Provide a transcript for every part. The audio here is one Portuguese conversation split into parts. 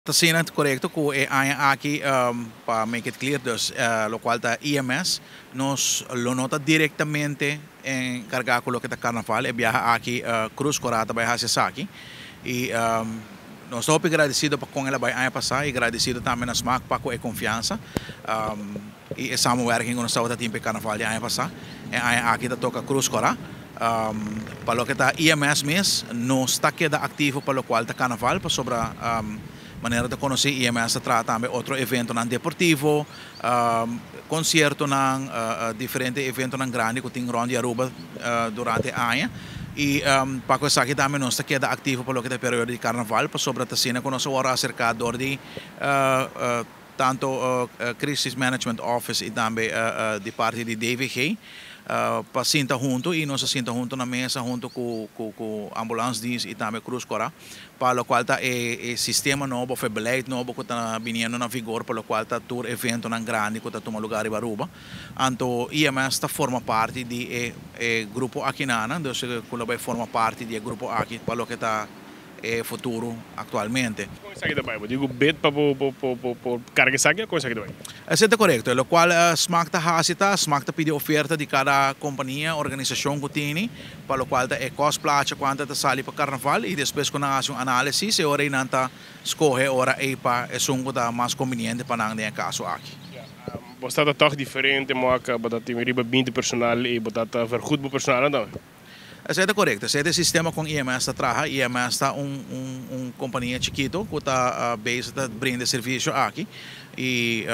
Tasinat correcto que aqui para make it clear lo cual está IMS nos lo nota directamente en cargar con lo que está carnaval e viaja aqui Cruz Corata vai hacer aqui e nós estamos agradecidos com ela vai passar e agradecido também nas marcas para com a confiança e estamos working com nossa outra time carnaval de ano passar e aqui está toca Cruz Corata para lo que está IMS mês não está queda ativo para lo qual está carnaval para sobre maneira de conhecer IMS trata também outro evento não deportivo concerto não diferente evento não grande que tem grande Aruba durante a ano e para que aqui também não está queda ativo para lo que é período de carnaval para sobre a cena que nós agora acercado de tanto Crisis Management Office e também de parte de DVG para sentar junto e nós senta junto na mesa junto com ambulância diz e também Cruz Cora para o qual está o sistema novo foi beleid novo que está vindo na vigor para o qual está todo evento na grande que está tomando lugar em Aruba então IMS está forma parte de grupo aqui nana então quando vai forma parte de grupo aqui para o que está futuro atualmente. Come sa che da bai? Digo bet para carga saque, come sa che da bai? Isso é correto, o qual smakta hasita, smakta pede oferta de cada companhia, organização que tem, para o qual é cost placa quanto está sali para carnaval e depois quando faz análise, se ora não está escolhe ora é para é sungo da mais conveniente para não ter caso aqui. Você está toch diferente, mas que você tem riba 20 personal e você está vergoed para personal então? Isso é correto. Esse é o sistema com IMS trabalha. IMS está companhia chiquito que está base de brinde serviço aqui e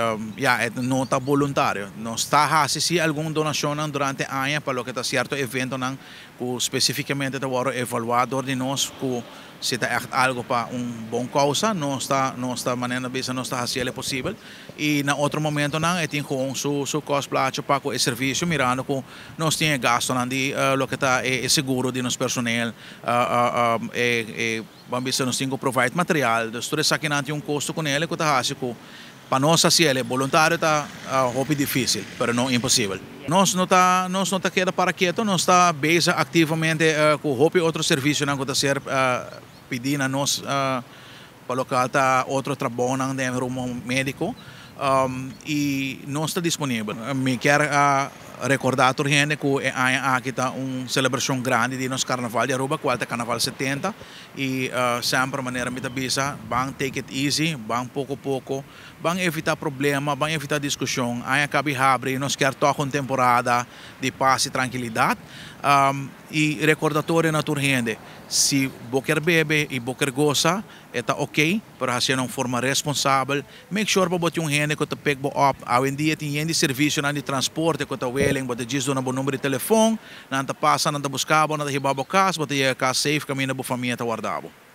não está voluntário. Não está a se alguma donação durante o ano para o que está certo evento não que especificamente está evaluado de nós que se está algo para bom causa não está maneira base não está fazendo possível e na outro momento não tem com su cost placa para o serviço mirando que nós temos gasto de lo que está seguro de nosso personal vamos nós temos que provide material tudo isso aqui não tem custo com ele que está fazendo para nós assim é voluntário está hobby difícil, mas não impossível. Nós não tá queda para quieto, nós está base ativamente com hobby outro serviço não que está ser pedindo a nós para colocar outro trabalho não dentro um médico e não está disponível. Me quer recordar a gente que aqui está celebração grande de nosso carnaval de Aruba, qual é o carnaval 70 e sempre maneira me bisa, vão take it easy, vão pouco a pouco, vão evitar problema, vão evitar discussão, aí acaba abre, nós quer tocar uma temporada de paz e tranquilidade e recordatório na tua gente, se você bebe e você gosta, está ok, para fazer de forma responsável, make sure para botar gente que te pega up, hoje em dia tem serviço de transporte que está willing, você diz um bom número de telefone, não te passa, não te buscava, não te ribava casa, você ia casa safe, caminho para a família te guardava.